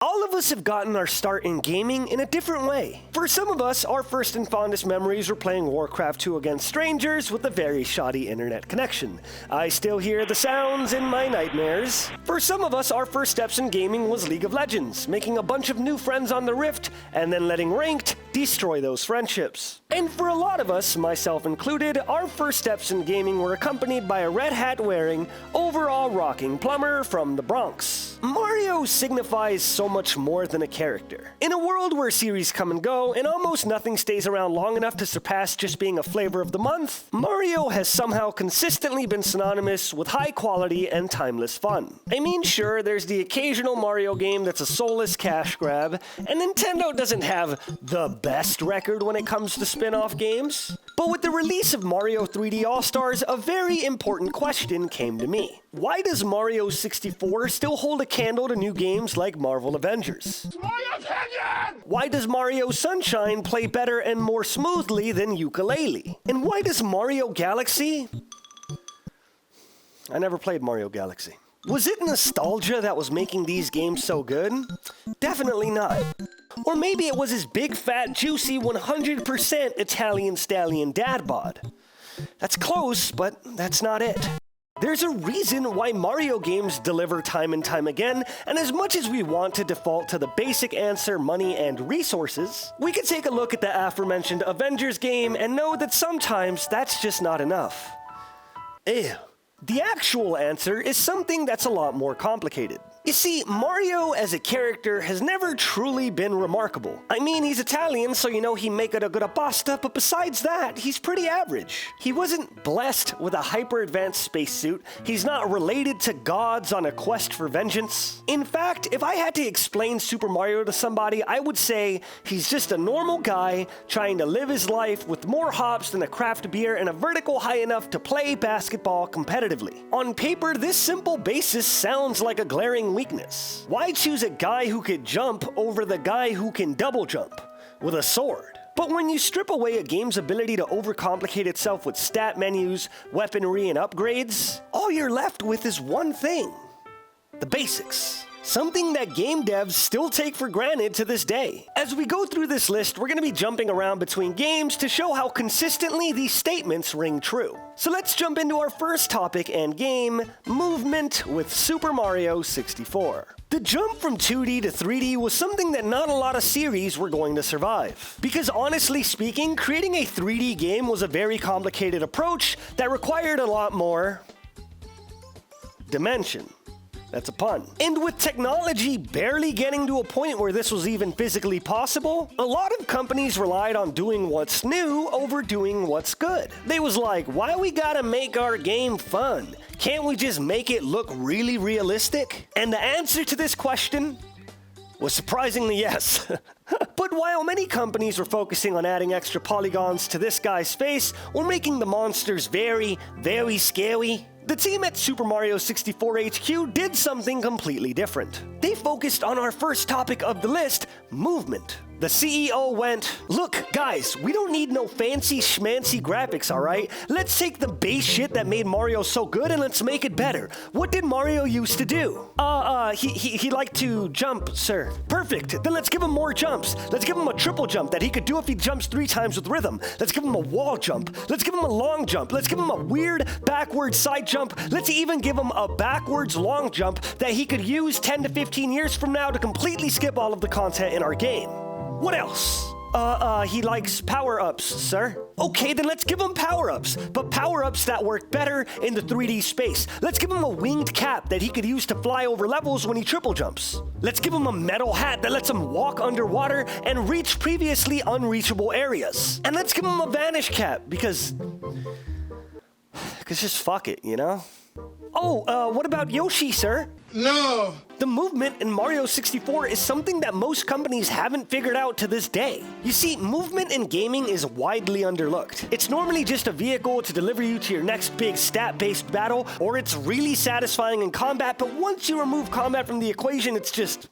All of us have gotten our start in gaming in a different way. For some of us, our first and fondest memories were playing Warcraft 2 against strangers with a very shoddy internet connection. I still hear the sounds in my nightmares. For some of us, our first steps in gaming was League of Legends, making a bunch of new friends on the Rift, and then letting Ranked destroy those friendships. And for a lot of us, myself included, our first steps in gaming were accompanied by a red hat wearing, overall rocking plumber from the Bronx. Mario signifies so much more than a character. In a world where series come and go, and almost nothing stays around long enough to surpass just being a flavor of the month, Mario has somehow consistently been synonymous with high quality and timeless fun. I mean, sure, there's the occasional Mario game that's a soulless cash grab, and Nintendo doesn't have the best record when it comes to spin-off games. But with the release of Mario 3D All-Stars, a very important question came to me. Why does Mario 64 still hold a candle to new games like Marvel Avengers? My opinion! Why does Mario Sunshine play better and more smoothly than Yooka-Laylee? And why does Mario Galaxy... I never played Mario Galaxy. Was it nostalgia that was making these games so good? Definitely not. Or maybe it was his big, fat, juicy, 100% Italian stallion dad bod. That's close, but that's not it. There's a reason why Mario games deliver time and time again, and as much as we want to default to the basic answer, money and resources, we could take a look at the aforementioned Avengers game and know that sometimes that's just not enough. Ew. The actual answer is something that's a lot more complicated. You see, Mario as a character has never truly been remarkable. I mean, he's Italian, so you know he make it a good pasta, but besides that, he's pretty average. He wasn't blessed with a hyper-advanced spacesuit. He's not related to gods on a quest for vengeance. In fact, if I had to explain Super Mario to somebody, I would say he's just a normal guy trying to live his life with more hops than a craft beer and a vertical high enough to play basketball competitively. On paper, this simple basis sounds like a glaring weakness. Why choose a guy who could jump over the guy who can double jump with a sword? But when you strip away a game's ability to overcomplicate itself with stat menus, weaponry, and upgrades, all you're left with is one thing: the basics. Something that game devs still take for granted to this day. As we go through this list, we're going to be jumping around between games to show how consistently these statements ring true. So let's jump into our first topic and game, movement with Super Mario 64. The jump from 2D to 3D was something that not a lot of series were going to survive. Because honestly speaking, creating a 3D game was a very complicated approach that required a lot more dimension. That's a pun. And with technology barely getting to a point where this was even physically possible, a lot of companies relied on doing what's new over doing what's good. They was like, why we gotta make our game fun? Can't we just make it look really realistic? And the answer to this question was surprisingly yes. But while many companies were focusing on adding extra polygons to this guy's face or making the monsters very, very scary, the team at Super Mario 64 HQ did something completely different. They focused on our first topic of the list, movement. The CEO went, look, guys, we don't need no fancy schmancy graphics, alright? Let's take the base shit that made Mario so good and let's make it better. What did Mario used to do? He liked to jump, sir. Perfect, then let's give him more jumps. Let's give him a triple jump that he could do if he jumps 3 times with rhythm. Let's give him a wall jump. Let's give him a long jump. Let's give him a weird backwards side jump. Let's even give him a backwards long jump that he could use 10 to 15 years from now to completely skip all of the content in our game. What else? He likes power-ups, sir. Okay, then let's give him power-ups, but power-ups that work better in the 3D space. Let's give him a winged cap that he could use to fly over levels when he triple jumps. Let's give him a metal hat that lets him walk underwater and reach previously unreachable areas. And let's give him a vanish cap, because just fuck it, you know? Oh, what about Yoshi, sir? No! The movement in Mario 64 is something that most companies haven't figured out to this day. You see, movement in gaming is widely underlooked. It's normally just a vehicle to deliver you to your next big stat-based battle, or it's really satisfying in combat, but once you remove combat from the equation, it's just...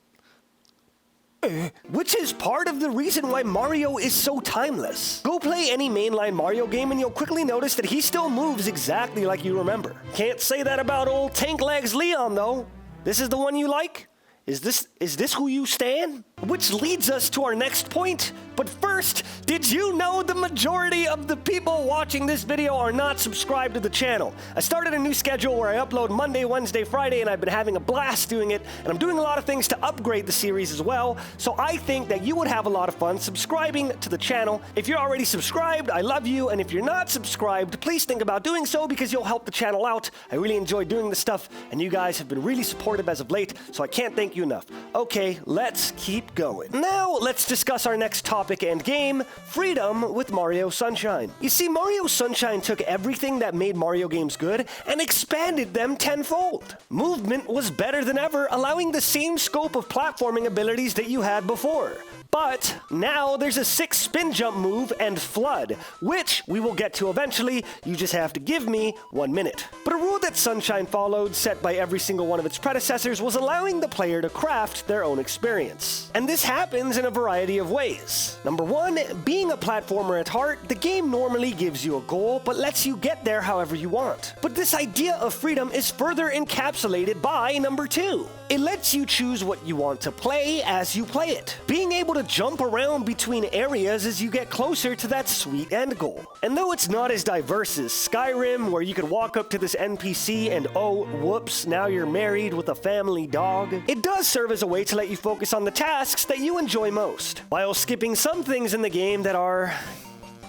Which is part of the reason why Mario is so timeless. Go play any mainline Mario game and you'll quickly notice that he still moves exactly like you remember. Can't say that about old Tank Legs Leon though. This is the one you like? Is this who you stan? Which leads us to our next point. But first, did you know the majority of the people watching this video are not subscribed to the channel? I started a new schedule where I upload Monday, Wednesday, Friday, and I've been having a blast doing it, and I'm doing a lot of things to upgrade the series as well, so I think that you would have a lot of fun subscribing to the channel. If you're already subscribed, I love you, and if you're not subscribed, please think about doing so because you'll help the channel out. I really enjoy doing this stuff, and you guys have been really supportive as of late, so I can't thank you enough. Okay, let's keep going. Now, let's discuss our next topic and game, freedom with Mario Sunshine. You see, Mario Sunshine took everything that made Mario games good and expanded them tenfold. Movement was better than ever, allowing the same scope of platforming abilities that you had before. But now there's a 6 spin jump move and flood, which we will get to eventually. You just have to give me 1 minute. But a rule that Sunshine followed, set by every single one of its predecessors, was allowing the player to craft their own experience. And this happens in a variety of ways. Number 1, being a platformer at heart, the game normally gives you a goal, but lets you get there however you want. But this idea of freedom is further encapsulated by number 2. It lets you choose what you want to play as you play it, being able to jump around between areas as you get closer to that sweet end goal. And though it's not as diverse as Skyrim, where you could walk up to this NPC and oh, whoops, now you're married with a family dog, it does serve as a way to let you focus on the tasks that you enjoy most, while skipping some things in the game that are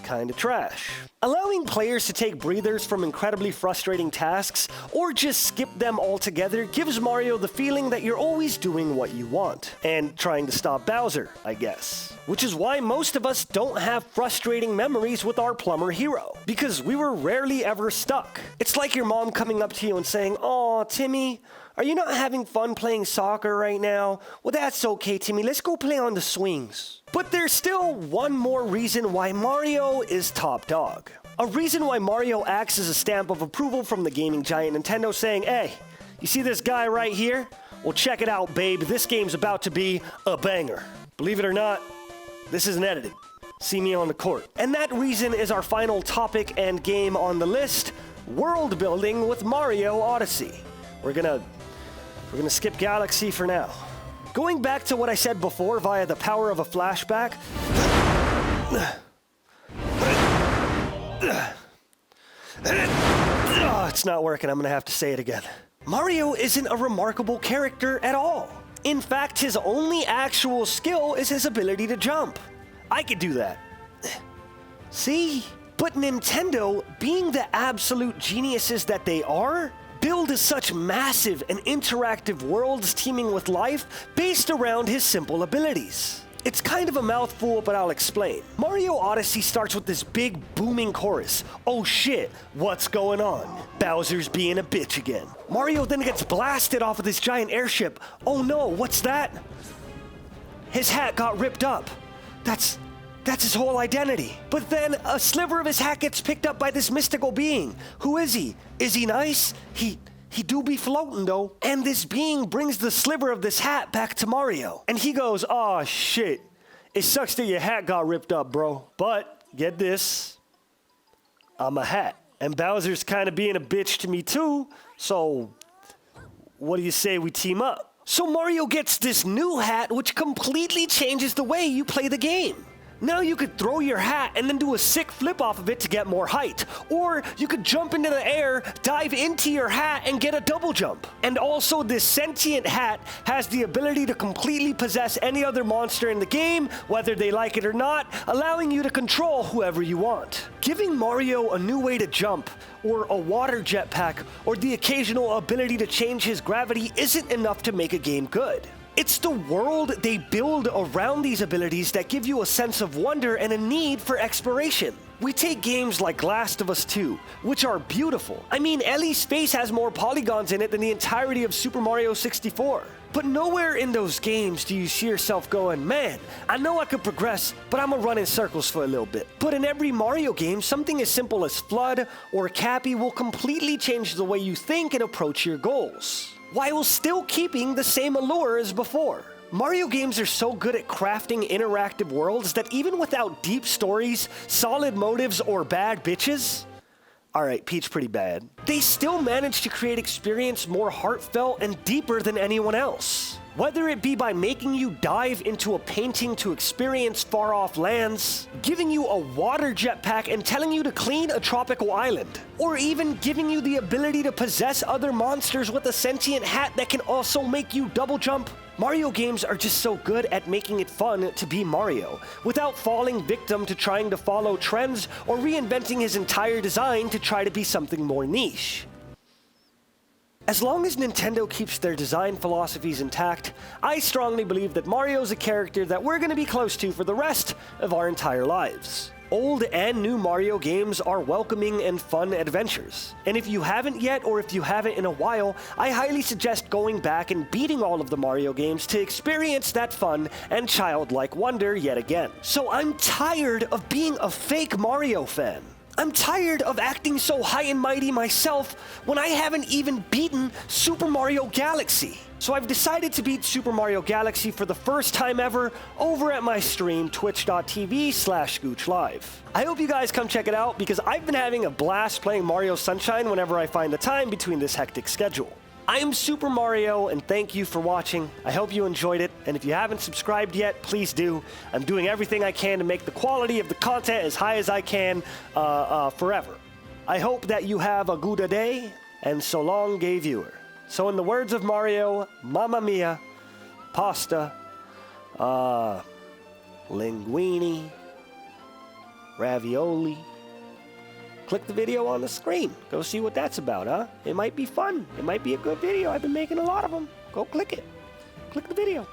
kinda trash. Allowing players to take breathers from incredibly frustrating tasks, or just skip them altogether, gives Mario the feeling that you're always doing what you want, and trying to stop Bowser, I guess. Which is why most of us don't have frustrating memories with our plumber hero, because we were rarely ever stuck. It's like your mom coming up to you and saying, "Aw, Timmy, are you not having fun playing soccer right now? Well, that's okay, Timmy. Let's go play on the swings." But there's still one more reason why Mario is top dog. A reason why Mario acts as a stamp of approval from the gaming giant Nintendo, saying, "Hey, you see this guy right here? Well, check it out, babe. This game's about to be a banger." Believe it or not, this isn't edited. See me on the court. And that reason is our final topic and game on the list, world building with Mario Odyssey. We're gonna skip Galaxy for now. Going back to what I said before via the power of a flashback, it's not working. I'm gonna have to say it again. Mario isn't a remarkable character at all. In fact, his only actual skill is his ability to jump. I could do that. See? But Nintendo, being the absolute geniuses that they are, build such massive and interactive worlds teeming with life based around his simple abilities. It's kind of a mouthful, but I'll explain. Mario Odyssey starts with this big booming chorus. Oh shit, what's going on? Bowser's being a bitch again. Mario then gets blasted off of this giant airship. Oh no, what's that? His hat got ripped up. That's his whole identity. But then a sliver of his hat gets picked up by this mystical being. Who is he? Is he nice? He do be floating though. And this being brings the sliver of this hat back to Mario. And he goes, "Aw, shit. It sucks that your hat got ripped up, bro. But get this, I'm a hat. And Bowser's kind of being a bitch to me too. So what do you say we team up?" So Mario gets this new hat, which completely changes the way you play the game. Now you could throw your hat and then do a sick flip off of it to get more height. Or you could jump into the air, dive into your hat, and get a double jump. And also, this sentient hat has the ability to completely possess any other monster in the game, whether they like it or not, allowing you to control whoever you want. Giving Mario a new way to jump, or a water jetpack, or the occasional ability to change his gravity isn't enough to make a game good. It's the world they build around these abilities that give you a sense of wonder and a need for exploration. We take games like Last of Us 2, which are beautiful. I mean, Ellie's face has more polygons in it than the entirety of Super Mario 64. But nowhere in those games do you see yourself going, "Man, I know I could progress, but I'm gonna run in circles for a little bit." But in every Mario game, something as simple as FLUDD or Cappy will completely change the way you think and approach your goals, while still keeping the same allure as before. Mario games are so good at crafting interactive worlds that even without deep stories, solid motives, or bad bitches, alright, Peach pretty bad, they still manage to create experience more heartfelt and deeper than anyone else. Whether it be by making you dive into a painting to experience far-off lands, giving you a water jetpack and telling you to clean a tropical island, or even giving you the ability to possess other monsters with a sentient hat that can also make you double jump, Mario games are just so good at making it fun to be Mario, without falling victim to trying to follow trends or reinventing his entire design to try to be something more niche. As long as Nintendo keeps their design philosophies intact, I strongly believe that Mario's a character that we're going to be close to for the rest of our entire lives. Old and new Mario games are welcoming and fun adventures. And if you haven't yet, or if you haven't in a while, I highly suggest going back and beating all of the Mario games to experience that fun and childlike wonder yet again. So I'm tired of being a fake Mario fan. I'm tired of acting so high and mighty myself when I haven't even beaten Super Mario Galaxy. So I've decided to beat Super Mario Galaxy for the first time ever over at my stream, twitch.tv/ScoochLive. I hope you guys come check it out because I've been having a blast playing Mario Sunshine whenever I find the time between this hectic schedule. I am Super Mario, and thank you for watching. I hope you enjoyed it, and if you haven't subscribed yet, please do. I'm doing everything I can to make the quality of the content as high as I can forever. I hope that you have a good day, and so long, gay viewer. So in the words of Mario, Mamma Mia, pasta, linguine, ravioli. Click the video on the screen. Go see what that's about, huh? It might be fun. It might be a good video. I've been making a lot of them. Go click it. Click the video.